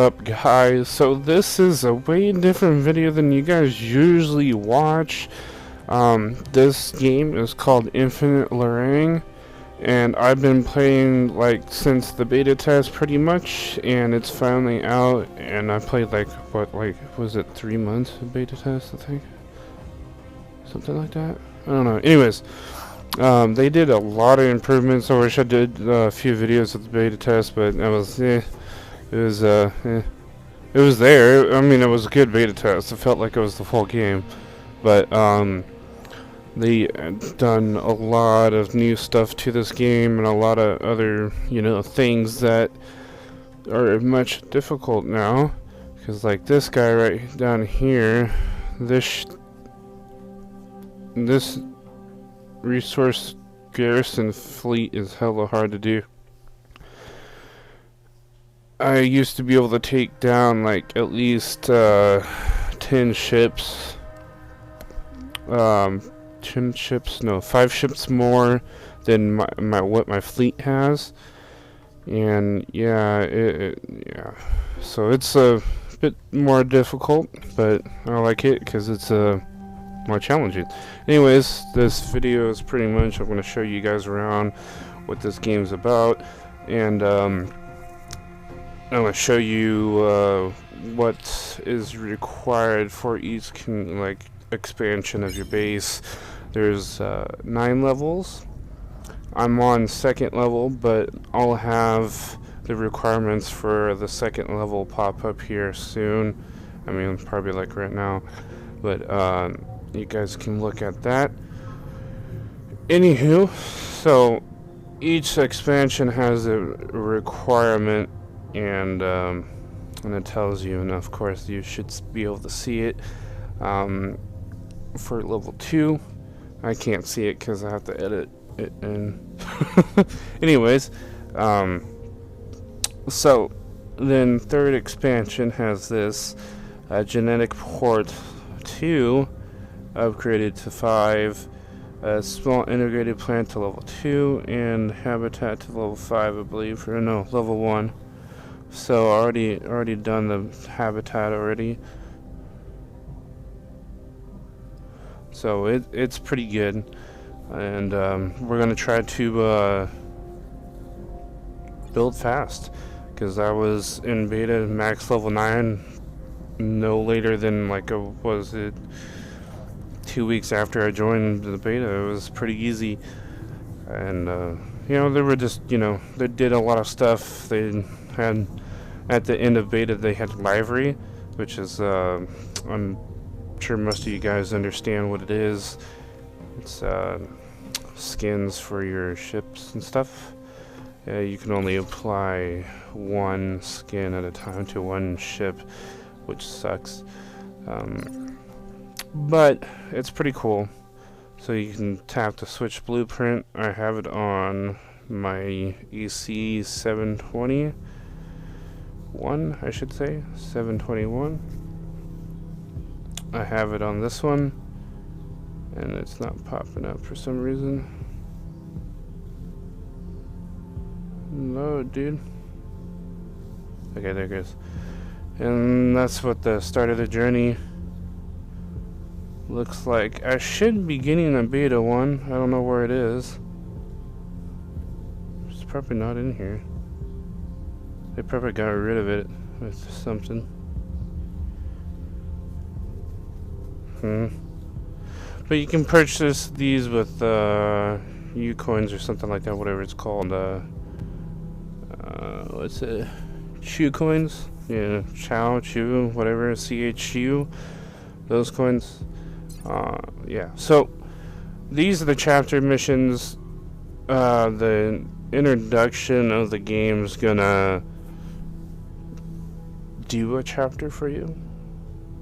Up guys, so this is a way different video than you guys usually watch. This game is called Infinite Lagrange, and I've been playing like since the beta test pretty much, and it's finally out, and I played like was it 3 months of beta test, I think, something like that. I don't know. Anyways, they did a lot of improvements. I wish I did a few videos of the beta test, but I was it was it was there. I mean, it was a good beta test. It felt like it was the full game, but they done a lot of new stuff to this game and a lot of other things that are much difficult now. Because like this guy right down here, this resource garrison fleet is hella hard to do. I used to be able to take down like at least 10 ships. 10 ships, no, 5 ships more than what my fleet has. And yeah, so it's a bit more difficult, but I like it because it's more challenging. Anyways, this video is pretty much, I'm going to show you guys around what this game's about, and I'm going to show you what is required for each expansion of your base. There's 9 levels. I'm on 2nd level, but I'll have the requirements for the 2nd level pop up here soon. I mean, probably like right now, but you guys can look at that. Anywho, so each expansion has a requirement, and it tells you, and of course you should be able to see it. For level 2, I can't see it because I have to edit it in. Anyways, so then 3rd expansion has this genetic port 2 upgraded to 5, a small integrated plant to level 2, and habitat to level 5, I believe, or no, level 1. So already done the habitat already. So it's pretty good, and we're gonna try to build fast, because I was in beta max level 9 no later than was it 2 weeks after I joined the beta. It was pretty easy, and they were just they did a lot of stuff. They had at the end of beta they had livery, which is I'm sure most of you guys understand what it is. It's skins for your ships and stuff. You can only apply 1 skin at a time to 1 ship, which sucks, but it's pretty cool. So you can tap the switch blueprint. I have it on my EC 721, I should say 721. I have it on this one, and it's not popping up for some reason. No, dude. Okay, there it goes. And that's what the start of the journey looks like. I should be getting a beta one. I don't know where it is. It's probably not in here. They probably got rid of it with something. But you can purchase these with U coins or something like that, whatever it's called. What's it? Chu coins? Yeah, Chu, whatever. CHU. Those coins. Yeah. So these are the chapter missions. The introduction of the game's gonna do a chapter for you,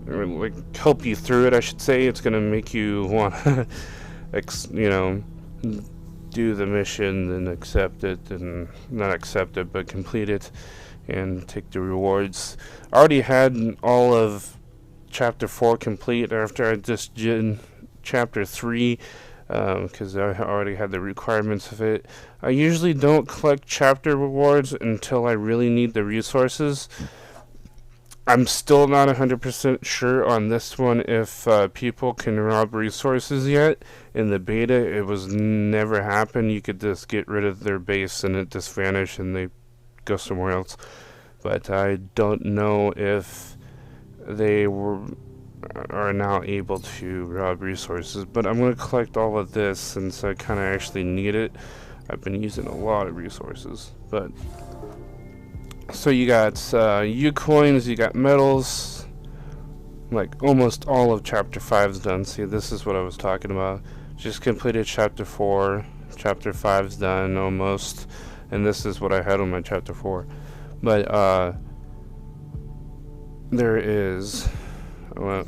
or help you through it, I should say. It's gonna make you want to do the mission and accept it, and not accept it but complete it and take the rewards. I already had all of chapter 4 complete after I just did chapter 3, because I already had the requirements of it. I usually don't collect chapter rewards until I really need the resources. I'm still not 100% sure on this one if people can rob resources yet. In the beta, it was never happened. You could just get rid of their base and it just vanish and they go somewhere else. But I don't know if they are now able to rob resources. But I'm going to collect all of this since I kind of actually need it. I've been using a lot of resources. But so you got U coins, you got metals. Like almost all of Chapter 5 is done. See, this is what I was talking about. Just completed Chapter 4. Chapter 5 is done almost. And this is what I had on my Chapter 4. But there is, well,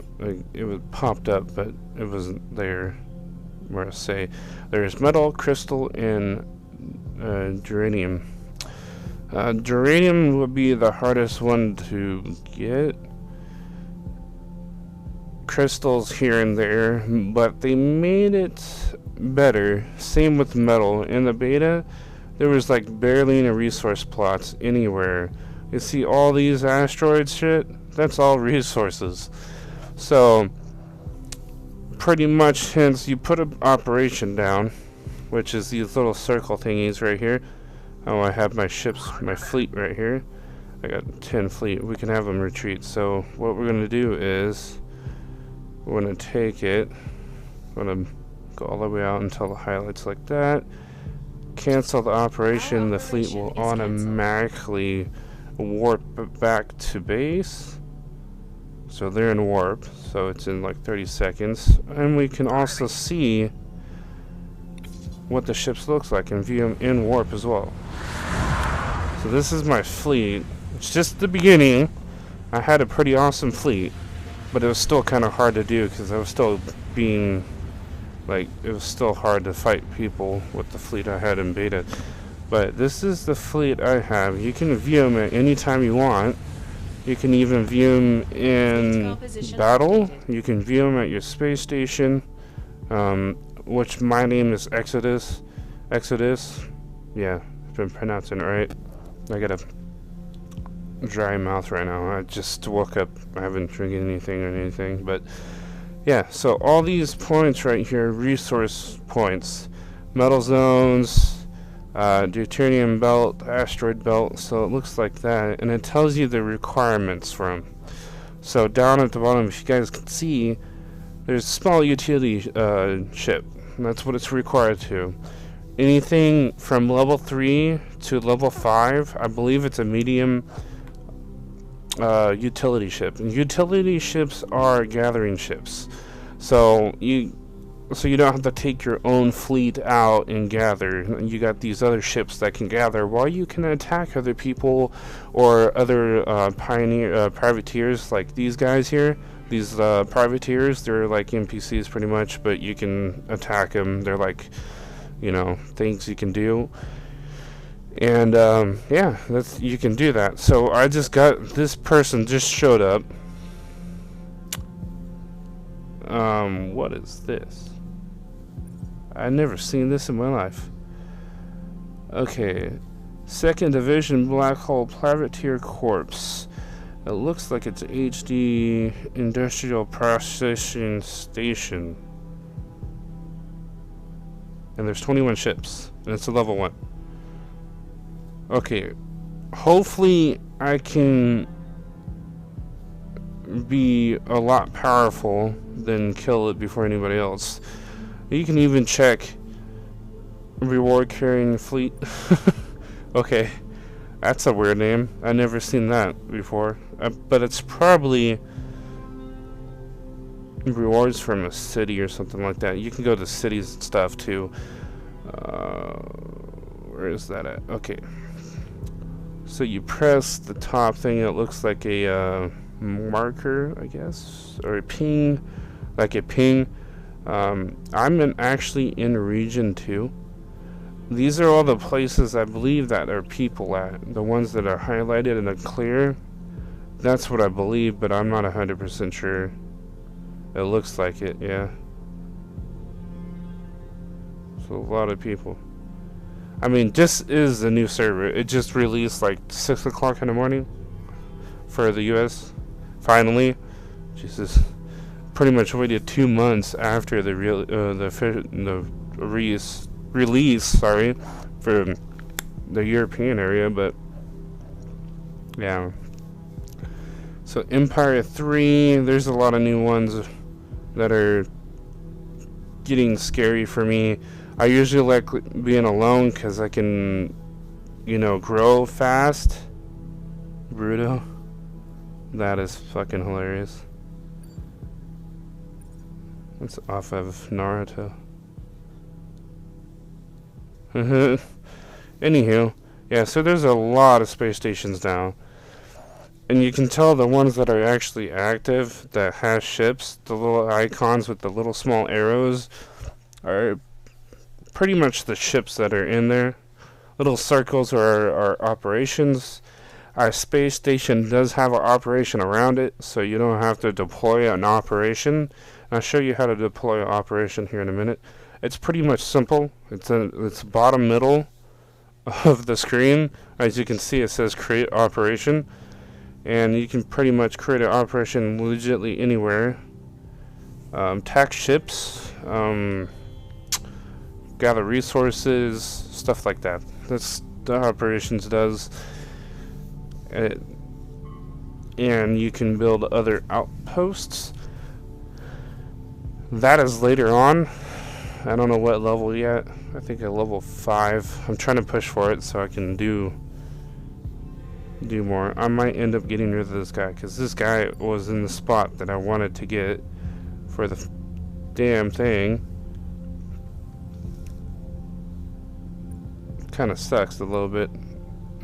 it was popped up, but it wasn't there. Where I say there's metal, crystal, and geranium. Geranium would be the hardest one to get. Crystals here and there, but they made it better. Same with metal. In the beta, there was like barely any resource plots anywhere. You see all these asteroids shit? That's all resources. So, pretty much, hence you put an operation down, which is these little circle thingies right here. Oh, I have my ships, my fleet right here. I got 10 fleet. We can have them retreat. So what we're going to do is we're going to take it. We're going to go all the way out until the highlights like that. Cancel the operation. The fleet will automatically warp back to base. So they're in warp. So it's in like 30 seconds. And we can also see what the ships looks like and view them in warp as well. So this is my fleet. It's just the beginning. I had a pretty awesome fleet, but it was still kind of hard to do because I was still being like, it was still hard to fight people with the fleet I had in beta. But this is the fleet I have. You can view them at any time you want. You can even view them in battle. You can view them at your space station, which my name is Exodus. Yeah, I've been pronouncing it right. I got a dry mouth right now. I just woke up. I haven't drinking anything or anything, but yeah. So all these points right here, resource points, metal zones, deuterium belt, asteroid belt. So it looks like that, and it tells you the requirements from. So down at the bottom, if you guys can see, there's a small utility ship. That's what it's required to. Anything from level 3 to level 5, I believe it's a medium utility ship. And utility ships are gathering ships. So you don't have to take your own fleet out and gather. You got these other ships that can gather while you can attack other people or other privateers like these guys here. These privateers, they're like NPCs pretty much, but you can attack them. They're like, you know, things you can do. And yeah, you can do that. So I just got, this person just showed up. What is this? I've never seen this in my life. Okay, 2nd Division Black Hole Privateer Corps. It looks like it's HD Industrial Processing Station. And there's 21 ships. And it's a level 1. Okay. Hopefully I can be a lot powerful than kill it before anybody else. You can even check reward carrying fleet. Okay. That's a weird name. I've never seen that before. But it's probably rewards from a city or something like that. You can go to cities and stuff too. Where is that at? Okay. So you press the top thing. It looks like a marker, I guess, or a ping, like a ping. I'm actually in region 2. These are all the places I believe that there are people at. The ones that are highlighted in the clear. That's what I believe, but I'm not 100% sure. It looks like it, yeah. So a lot of people. I mean, this is the new server. It just released like 6 o'clock in the morning for the US. Finally, Jesus, pretty much waited 2 months after the release, sorry, for the European area, but yeah. So Empire 3, there's a lot of new ones that are getting scary for me. I usually like being alone because I can, grow fast. Bruto. That is fucking hilarious. It's off of Naruto. Anywho, yeah, so there's a lot of space stations now. And you can tell the ones that are actually active, that has ships, the little icons with the little small arrows, are pretty much the ships that are in there. Little circles are operations. Our space station does have an operation around it, so you don't have to deploy an operation. I'll show you how to deploy an operation here in a minute. It's pretty much simple. It's bottom middle of the screen. As you can see, it says create operation. And you can pretty much create an operation legitimately anywhere. Tax ships, gather resources, stuff like that. That's the operations does. And you can build other outposts. That is later on. I don't know what level yet. I think at level 5. I'm trying to push for it so I can do more. I might end up getting rid of this guy because this guy was in the spot that I wanted to get for the damn thing. Kind of sucks a little bit.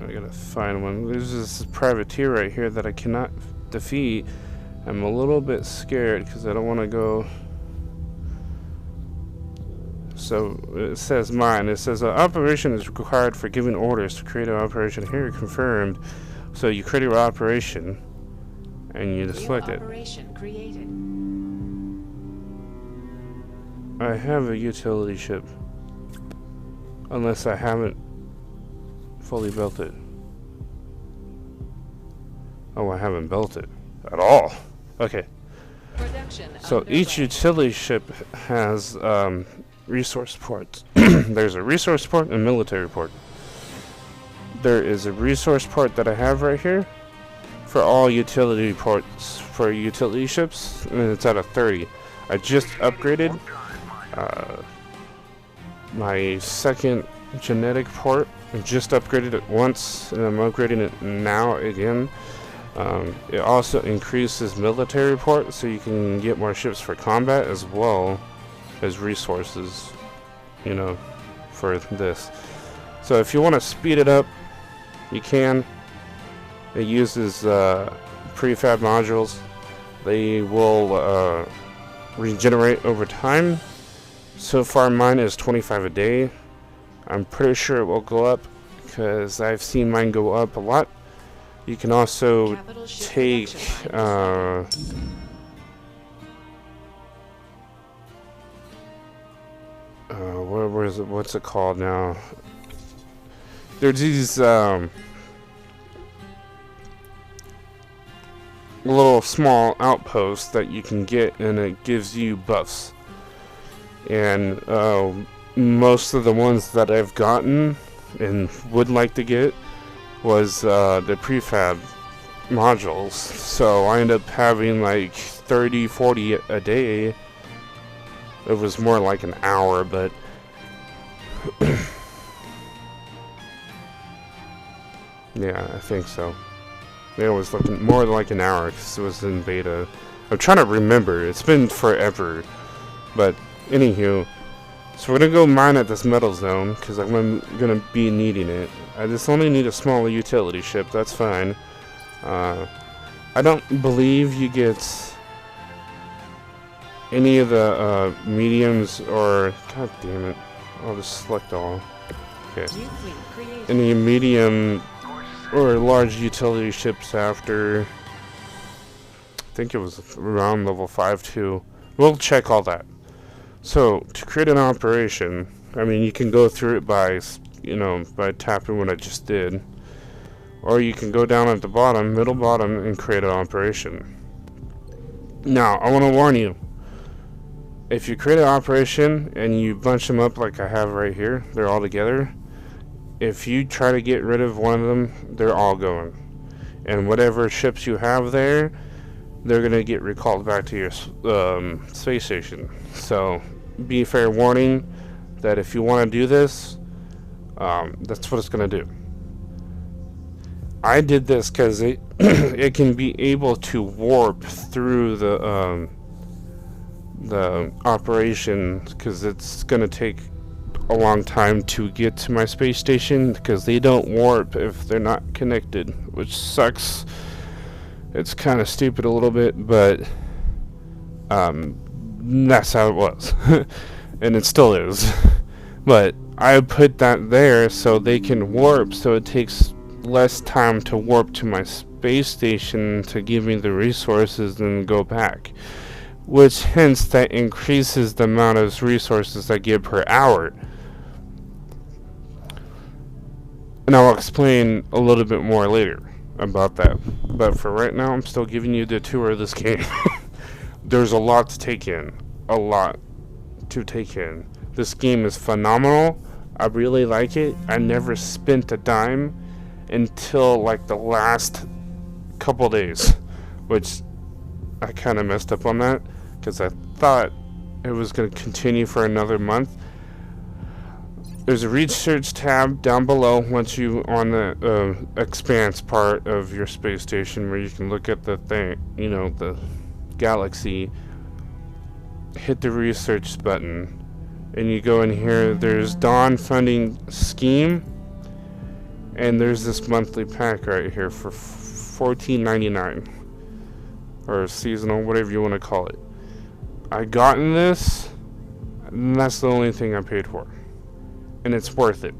I gotta find one. There's this privateer right here that I cannot defeat. I'm a little bit scared because I don't want to go. So it says mine. It says an operation is required for giving orders to create an operation. Here confirmed. So you create an operation and you select it. Created. I have a utility ship. Unless I haven't fully built it. Oh, I haven't built it at all. Okay. So each utility ship has resource ports. There's a resource port and military port. There is a resource port that I have right here for all utility ports for utility ships, and it's at a 30. I just upgraded my second genetic port. I just upgraded it once, and I'm upgrading it now again. It also increases military port, so you can get more ships for combat as well as resources, for this. So if you want to speed it up, you can. It uses prefab modules. They will regenerate over time. So far mine is 25 a day. I'm pretty sure it will go up because I've seen mine go up a lot. You can also take what's it called now? There's these little small outposts that you can get, and it gives you buffs. And most of the ones that I've gotten and would like to get was the prefab modules. So I end up having like 30, 40 a day. It was more like an hour, but yeah, I think so. It was looking more like an hour because it was in beta. I'm trying to remember. It's been forever. But anywho, so we're gonna go mine at this metal zone because I'm gonna be needing it. I just only need a small utility ship. That's fine. I don't believe you get any of the mediums or god damn it. I'll just select all. Okay. Any medium or large utility ships after. I think it was around level 5 too. We'll check all that. So to create an operation, I mean you can go through it by by tapping what I just did, or you can go down at the bottom, middle bottom, and create an operation. Now, I want to warn you. If you create an operation and you bunch them up like I have right here, they're all together. If you try to get rid of one of them, they're all going. And whatever ships you have there, they're going to get recalled back to your space station. So, be fair warning that if you want to do this, that's what it's going to do. I did this because it it can be able to warp through the operation, because it's going to take a long time to get to my space station, because they don't warp if they're not connected, which sucks. It's kind of stupid a little bit, but that's how it was. And it still is. But I put that there so they can warp, so it takes less time to warp to my space station to give me the resources and go back, which hence that increases the amount of resources I get per hour. And I'll explain a little bit more later about that, but for right now I'm still giving you the tour of this game. There's a lot to take in. This game is phenomenal. I really like it. I never spent a dime until like the last couple days, which I kind of messed up on that because I thought it was going to continue for another month. There's a research tab down below once you on the expanse part of your space station, where you can look at the thing, the galaxy. Hit the research button and you go in here. There's Dawn funding scheme, and there's this monthly pack right here for $14.99, or seasonal, whatever you want to call it. I gotten this, and that's the only thing I paid for, and it's worth it.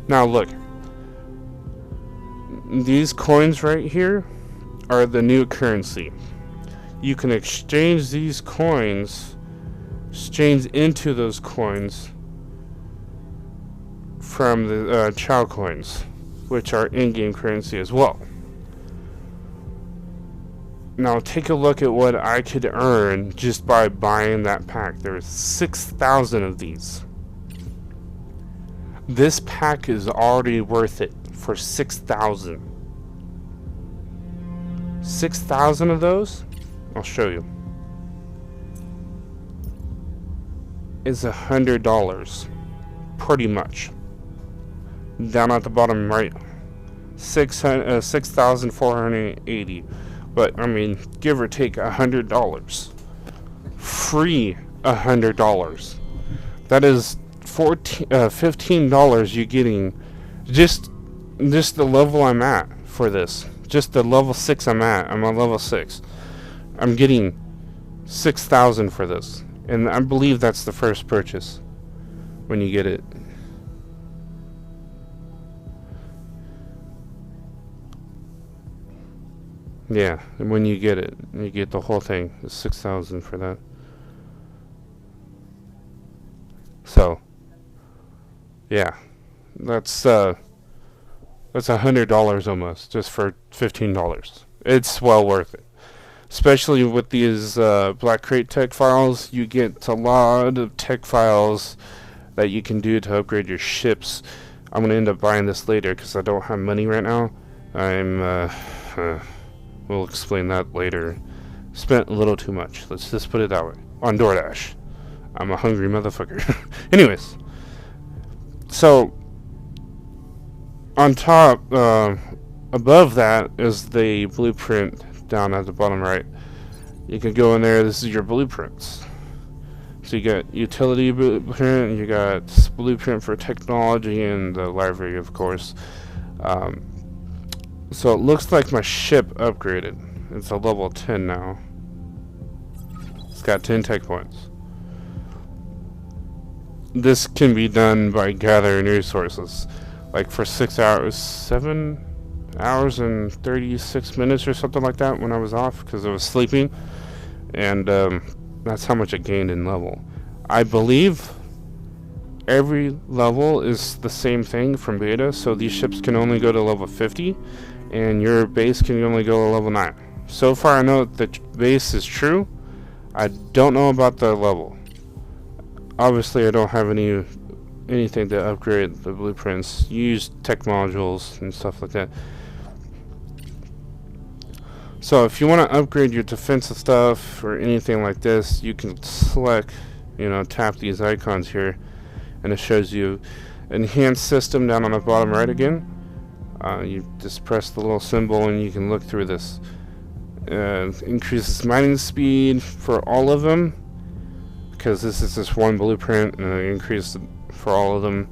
Now look, these coins right here are the new currency. You can exchange these coins, exchange into those coins from the Chow coins, which are in-game currency as well. Now take a look at what I could earn just by buying that pack. There's 6,000 of these. This pack is already worth it for 6,000. 6,000 of those, I'll show you, is $100, pretty much. Down at the bottom right, 6,480. But I mean, give or take $100, free $100. That is $15 you're getting. Just the level I'm at for this. Just the level 6 I'm at. I'm on level 6. I'm getting 6,000 for this, and I believe that's the first purchase when you get it. Yeah, and when you get it, you get the whole thing. It's 6,000 for that. So, yeah, that's $100 almost just for $15. It's well worth it, especially with these Black Crate tech files. You get a lot of tech files that you can do to upgrade your ships. I'm gonna end up buying this later because I don't have money right now. We'll explain that later. Spent a little too much. Let's just put it that way. On DoorDash. I'm a hungry motherfucker. Anyways. So, on top, above that is the blueprint down at the bottom right. You can go in there. This is your blueprints. So you got utility blueprint, you got blueprint for technology, and the library, of course. So it looks like my ship upgraded. It's a level 10 now. It's got 10 tech points. This can be done by gathering resources. Like for 7 hours and 36 minutes or something like that when I was off because I was sleeping. And that's how much I gained in level. I believe every level is the same thing from beta, so these ships can only go to level 50. And your base can only go to level 9. So far I know that the base is true. I don't know about the level. Obviously I don't have anything to upgrade the blueprints. Use tech modules and stuff like that. So if you want to upgrade your defensive stuff or anything like this, you can select, tap these icons here, and it shows you enhanced system down on the bottom right again. You just press the little symbol and you can look through this. Increases mining speed for all of them, because this is just one blueprint, and it increased for all of them.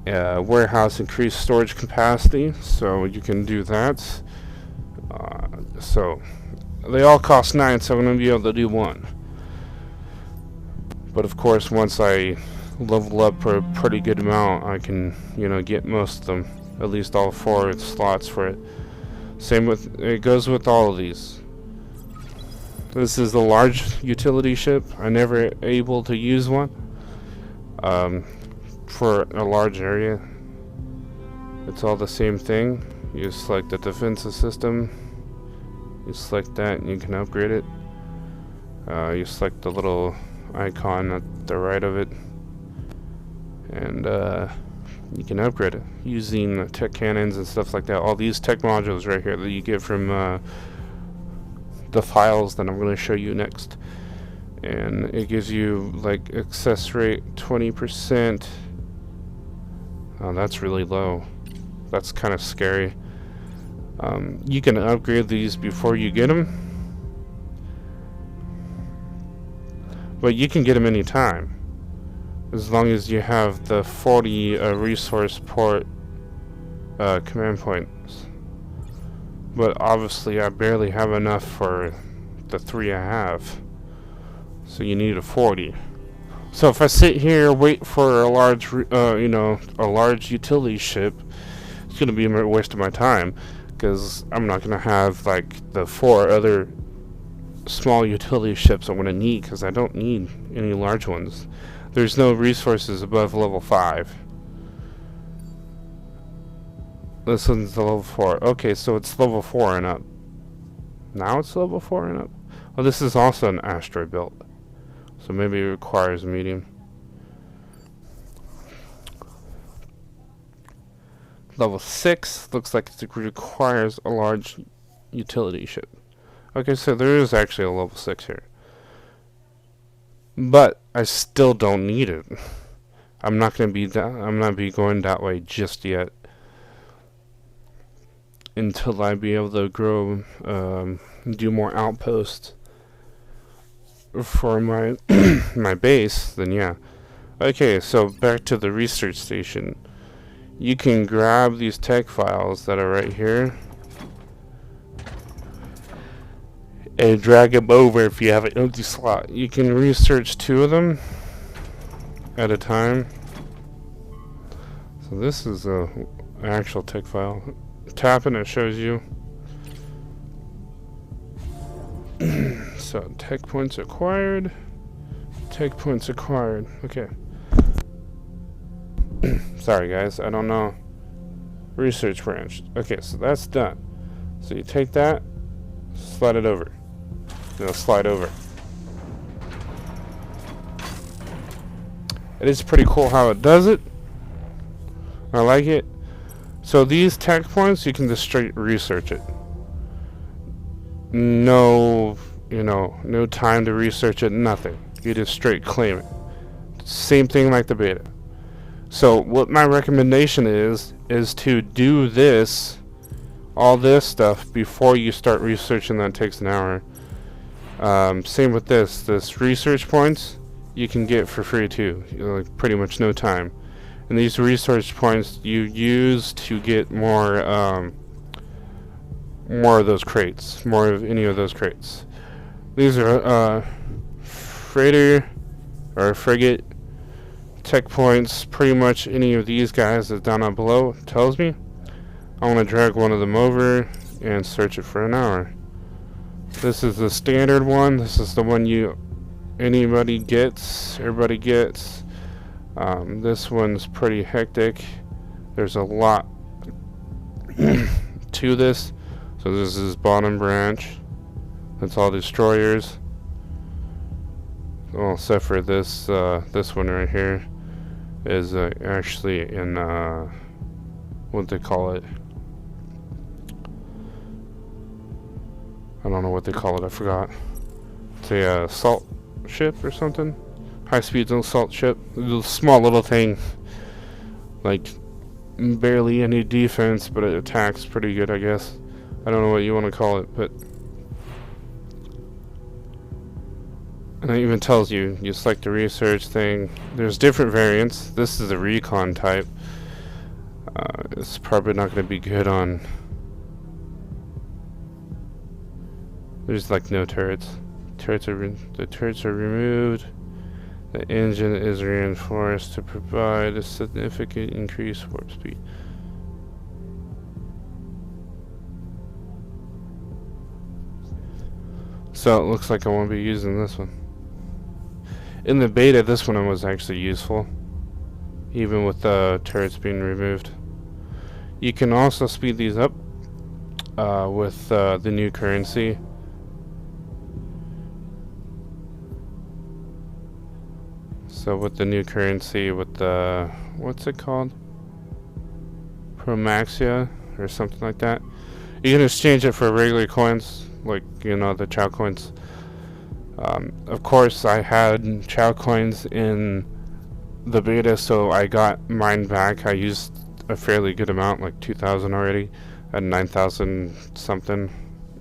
Warehouse increased storage capacity, so you can do that. So they all cost 9, so I'm going to be able to do 1. But of course, once I level up for a pretty good amount, I can, get most of them, at least all 4 slots for it. Same with, it goes with all of these. This is the large utility ship. I never able to use one for a large area. It's all the same thing. You select the defensive system. You select that and you can upgrade it. You select the little icon at the right of it, and you can upgrade it using tech cannons and stuff like that. All these tech modules right here that you get from the files that I'm going to show you next. And it gives you like access rate 20%. Oh, that's really low. That's kind of scary. You can upgrade these before you get them, but you can get them anytime as long as you have the 40 resource port command points. But obviously I barely have enough for the 3 I have, so you need a 40. So if I sit here wait for a large a large utility ship, it's gonna be a waste of my time, because I'm not gonna have like the 4 other small utility ships I'm gonna need, because I don't need any large ones. There's no resources above level 5. This one's the level 4. Okay, so it's level 4 and up. Now it's level 4 and up. Well, this is also an asteroid belt, so maybe it requires medium. Level 6 looks like it requires a large utility ship. Okay, so there is actually a level 6 here, but I still don't need it. I'm not going to be going that way just yet, until I be able to grow, do more outposts for my my base. Then yeah. Okay, so back to the research station. You can grab these tech files that are right here and drag them over if you have an empty slot. You can research 2 of them at a time. So this is an actual tech file. Tap and it shows you. So tech points acquired. Tech points acquired. Okay. Sorry guys, I don't know. Research branch. Okay, so that's done. So you take that, slide it over. Slide over. It is pretty cool how it does it. I like it. So these tech points, you can just straight research it. No, no time to research it, nothing. You just straight claim it. Same thing like the beta. So what my recommendation is to do this, all this stuff, before you start researching. That takes an hour. Same with this research points you can get for free too, like pretty much no time. And these research points you use to get more of those crates, more of any of those crates. These are freighter or frigate tech points. Pretty much any of these guys that's down on below tells me. I want to drag one of them over and search it for an hour. This is the standard one. This is the one everybody gets. This one's pretty hectic. There's a lot to this, So this is bottom branch. That's all destroyers. Well, except for this this one right here is actually in what they call it. I don't know what they call it. I forgot. It's a assault ship or something. High-speed assault ship. A small little thing. Like barely any defense, but it attacks pretty good, I guess. I don't know what you want to call it, but. And it even tells you, you select the research thing. There's different variants. This is a recon type. It's probably not going to be good on... There's like no turrets. The turrets are removed. The engine is reinforced to provide a significant increased warp speed. So it looks like I won't be using this one. In the beta, this one was actually useful, even with the turrets being removed. You can also speed these up with the new currency. So with the new currency, with the, what's it called? Promaxia or something like that. You can exchange it for regular coins, like, you know, the Chow coins. Of course, I had Chow coins in the beta, so I got mine back. I used a fairly good amount, like 2,000 already, at 9,000 something,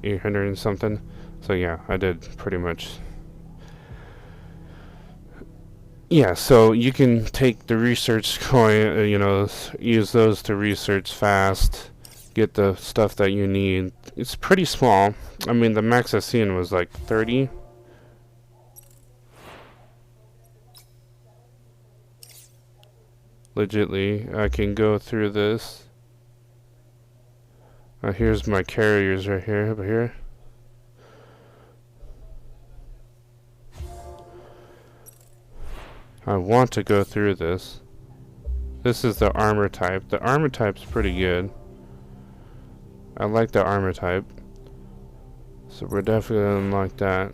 800 and something. So yeah, I did pretty much. Yeah, so you can take the research coin, you know, use those to research fast, get the stuff that you need. It's pretty small. I mean, the max I've seen was like 30. Legitly, I can go through this. Here's my carriers right here, over here. I want to go through this. This is the armor type. The armor type's pretty good. I like the armor type. So we're definitely gonna unlock that.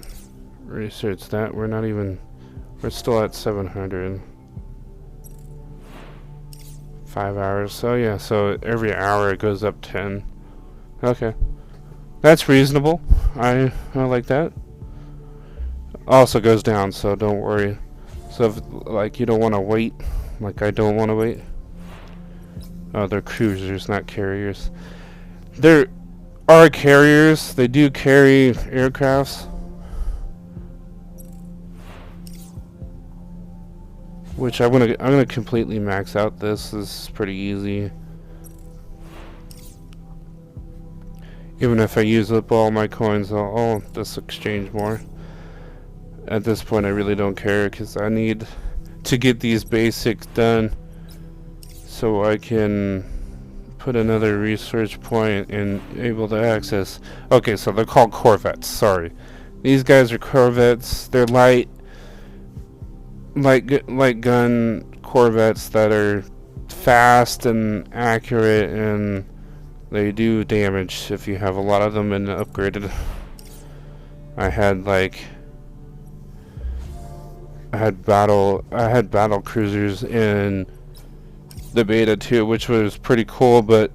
Research that. We're still at 700. 5 hours. So yeah, so every hour it goes up 10. Okay. That's reasonable. I like that. Also goes down, so don't worry. So if, like, you don't want to wait, like I don't want to wait. Oh, they're cruisers, not carriers. There are carriers. They do carry aircrafts. Which I'm gonna completely max out this. This is pretty easy. Even if I use up all my coins, I'll just exchange more. At this point, I really don't care because I need to get these basics done so I can put another research point and able to access. Okay, so they're called corvettes. Sorry, these guys are corvettes. They're light gun corvettes that are fast and accurate, and they do damage if you have a lot of them and upgraded. I had battle cruisers in the beta too, which was pretty cool, but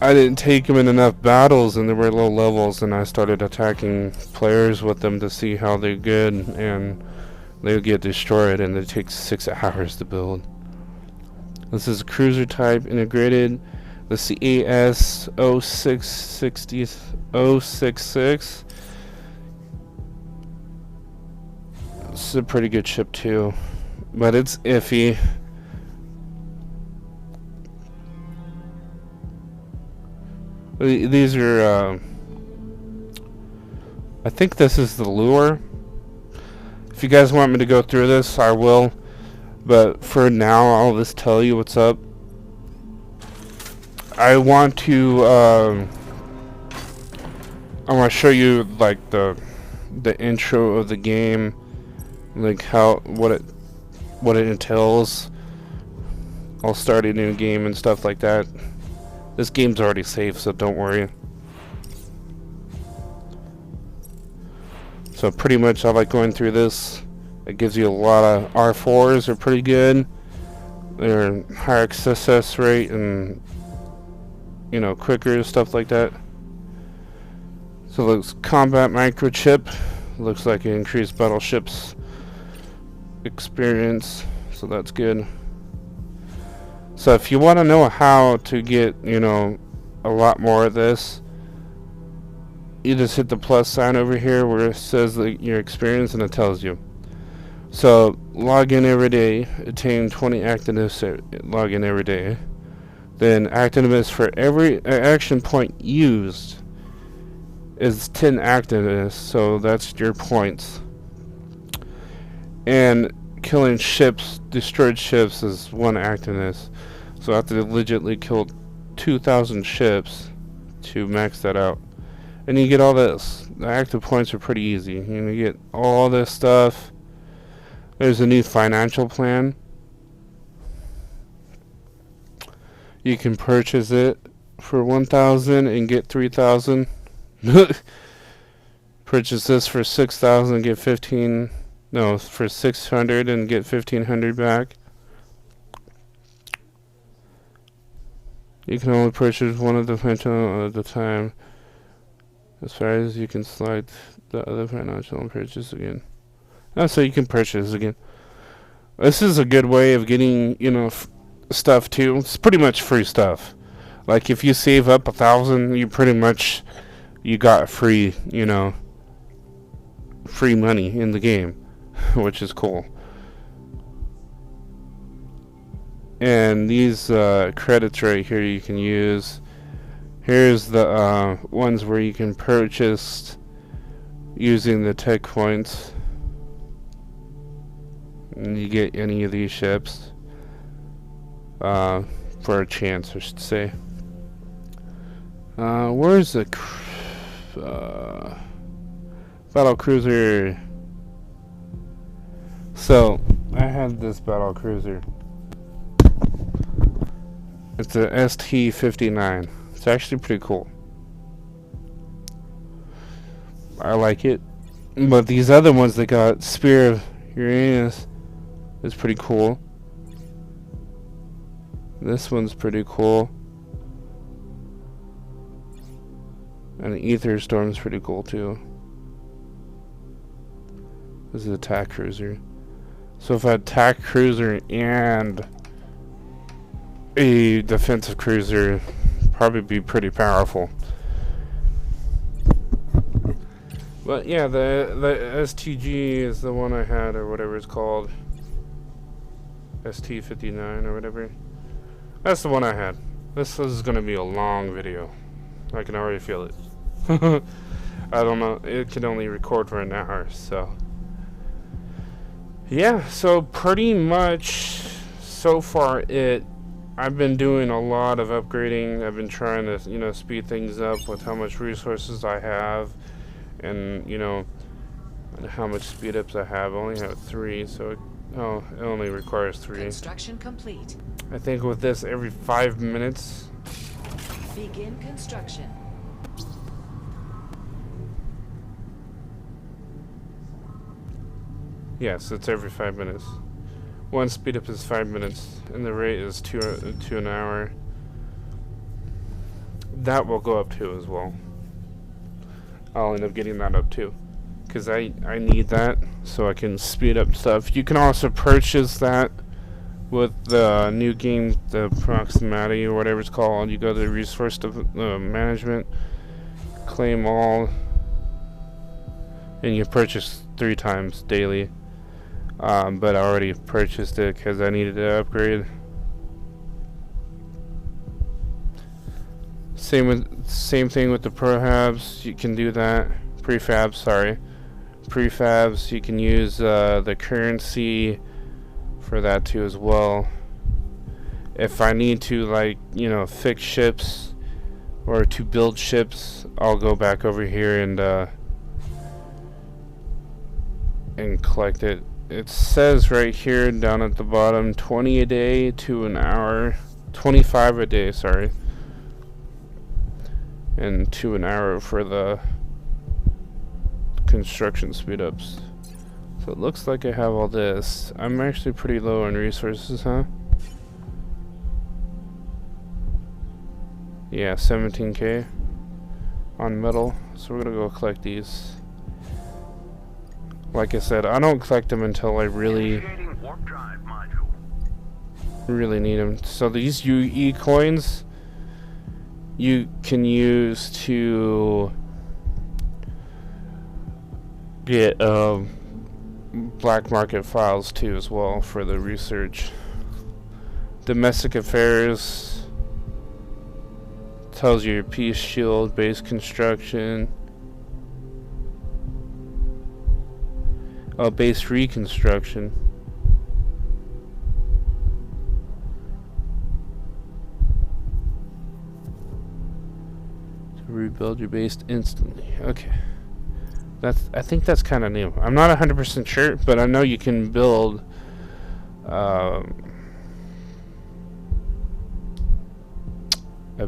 I didn't take them in enough battles and they were low levels, and I started attacking players with them to see how they're good, and they would get destroyed, and it takes 6 hours to build. This is cruiser type integrated. The CAS 066. This is a pretty good ship too, but it's iffy. These are, I think this is the lure. If you guys want me to go through this, I will. But for now, I'll just tell you what's up. I want to show you like the intro of the game, like what it entails. I'll start a new game and stuff like that. This game's already safe, so don't worry. So pretty much I like going through this. It gives you a lot of R4s are pretty good. They're higher success rate and, you know, quicker, stuff like that. So it looks combat microchip. Looks like it increased battleships experience. So that's good. So if you want to know how to get, you know, a lot more of this, you just hit the plus sign over here where it says your experience, and it tells you. So log in every day, attain 20 activists, log in every day. Then activists for every action point used is 10 activists, so that's your points. And killing ships, destroyed ships, is 1 activist. So I have to legitimately kill 2,000 ships to max that out. And you get all this. The active points are pretty easy. You get all this stuff. There's a new financial plan. You can purchase it for 1,000 and get 3,000. Purchase this for 6,000 and get 15. No, for 600 and get 1,500 back. You can only purchase one of the financial at a time. As far as you can select the other financial and purchase again. Oh, so you can purchase again. This is a good way of getting, you know, stuff too. It's pretty much free stuff. Like if you save up 1,000, you pretty much you got free, you know, free money in the game, which is cool. And these credits right here you can use. Here's the ones where you can purchase using the tech points. And you get any of these ships for a chance, I should say. Where's the battle cruiser? So I had this battle cruiser. It's a ST-59. It's actually pretty cool. I like it. But these other ones that got Spear of Uranus is pretty cool. This one's pretty cool. And the Ether Storm's pretty cool too. This is an attack cruiser. So if I had attack cruiser and a defensive cruiser, probably be pretty powerful. But yeah, the STG is the one I had, or whatever it's called. ST-59 or whatever. That's the one I had. This is gonna be a long video. I can already feel it. I don't know, it can only record for an hour, so yeah, so pretty much so far I've been doing a lot of upgrading. I've been trying to, you know, speed things up with how much resources I have, and, you know, how much speed ups I have. I only have 3, so it only requires 3. Construction complete. I think with this, every 5 minutes. Begin construction. Yes, it's every 5 minutes. One speed up is 5 minutes, and the rate is 2 an hour. That will go up too as well. I'll end up getting that up too, because I need that so I can speed up stuff. You can also purchase that with the new game, the proximity or whatever it's called. You go to the resource management, claim all, and you purchase 3 times daily. But I already purchased it because I needed to upgrade. Same thing with the prefabs. You can do that. Prefabs, sorry. Prefabs. You can use the currency for that too as well. If I need to, like, you know, fix ships or to build ships, I'll go back over here and collect it. It says right here down at the bottom, 20 a day to an hour, 25 a day, sorry, and to an hour for the construction speed ups. So it looks like I have all this. I'm actually pretty low on resources, huh? Yeah, 17k on metal. So we're gonna go collect these. Like I said, I don't collect them until I really need them. So these UE coins you can use to get black market files too as well for the research. Domestic affairs tells you your peace shield, base construction, base reconstruction. To rebuild your base instantly. Okay. I think that's kind of new. I'm not 100% sure, but I know you can build a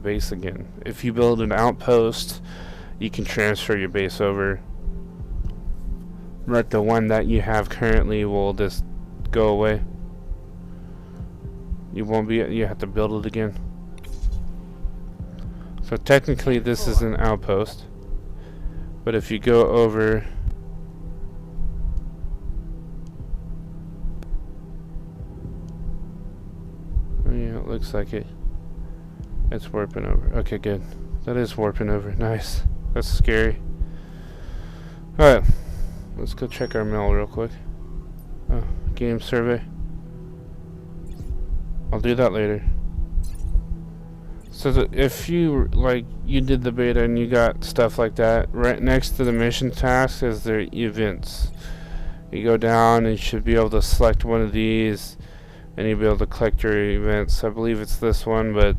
base again. If you build an outpost, you can transfer your base over. But the one that you have currently will just go away. You have to build it again. So technically this is an outpost. But if you go over yeah, it looks like it's warping over. Okay, good. That is warping over. Nice. That's scary. Alright. Let's go check our mail real quick. Oh, game survey. I'll do that later. So that if you you did the beta and you got stuff like that, right next to the mission task is the events. You go down and you should be able to select one of these and you'll be able to collect your events. I believe it's this one, but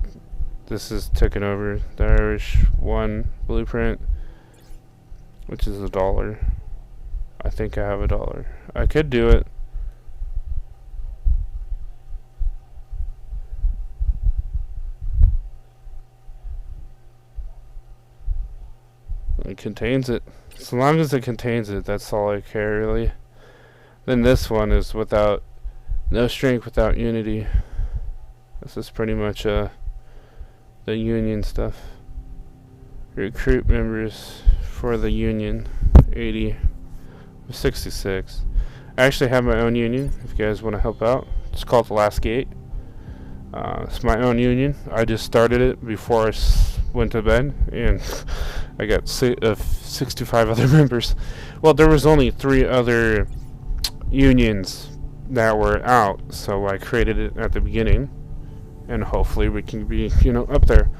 this is taken over. The Irish one blueprint, which is $1. I think I have $1. I could do it. It contains it. As long as it contains it, that's all I care really. Then this one is without no strength without unity. This is pretty much the union stuff. Recruit members for the union. 80. 66. I actually have my own union if you guys want to help out. It's called The Last Gate. It's my own union. I just started it before I went to bed, and I got 65 other members. Well, there was only 3 other unions that were out, so I created it at the beginning, and hopefully we can be, up there.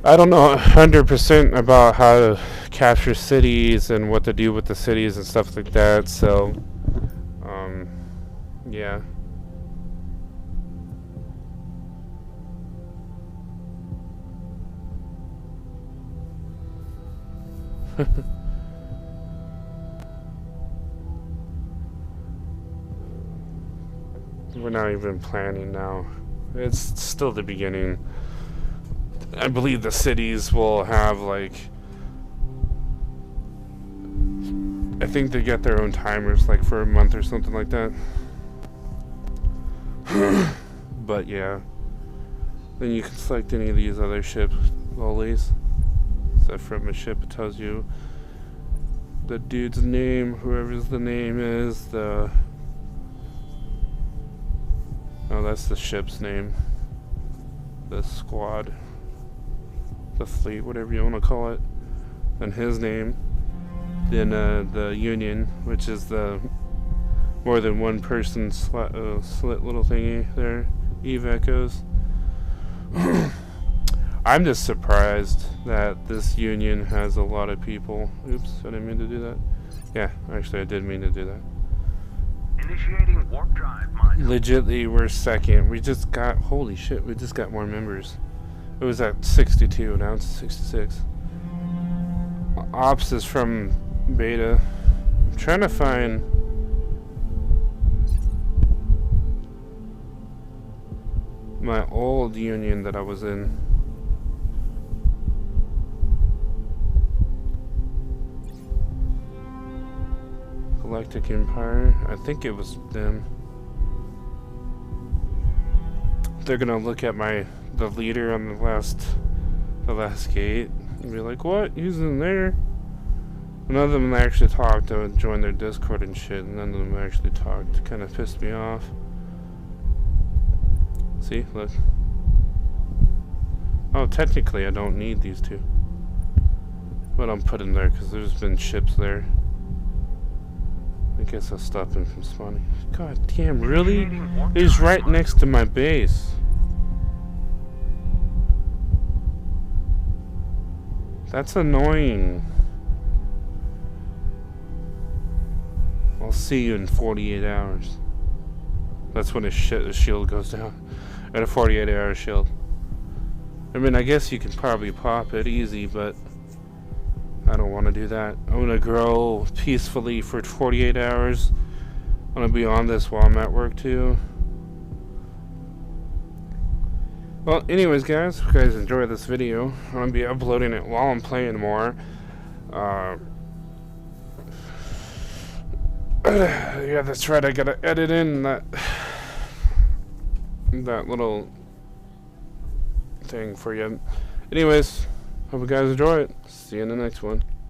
I don't know 100% about how to capture cities and what to do with the cities and stuff like that, so yeah. We're not even planning now. It's still the beginning. I believe the cities will have I think they get their own timers for a month or something like that. But yeah. Then you can select any of these other ships, lollies. So from a ship it tells you the dude's name, whoever's the name is, oh, that's the ship's name. The squad. The fleet, whatever you want to call it. Then his name. Then the union, which is the more than one person slit little thingy there. Eve echoes. I'm just surprised that this union has a lot of people. Oops, I didn't mean to do that. Yeah, actually I did mean to do that. Initiating warp drive module. Legitly, we're second. We just got, holy shit, we just got more members. It was at 62, now it's 66. Ops is from beta. I'm trying to find my old union that I was in. Galactic Empire. I think it was them. They're gonna look at the leader on the last gate and be like, "What? He's in there?" None of them actually talked. I would join their Discord and shit, and none of them actually talked. Kind of pissed me off. See, look. Oh, technically I don't need these two. But I'm putting there because there's been ships there. I guess I'll stop him from spawning. God damn, really? He's right next to my base. That's annoying. I'll see you in 48 hours. That's when his shield goes down. At a 48-hour shield. I mean, I guess you can probably pop it easy, but I don't want to do that. I'm going to grow peacefully for 48 hours. I'm going to be on this while I'm at work, too. Well, anyways, guys, if you guys enjoyed this video, I'm going to be uploading it while I'm playing more. Yeah, that's right, I got to edit in that little thing for you. Anyways, hope you guys enjoy it. See you in the next one.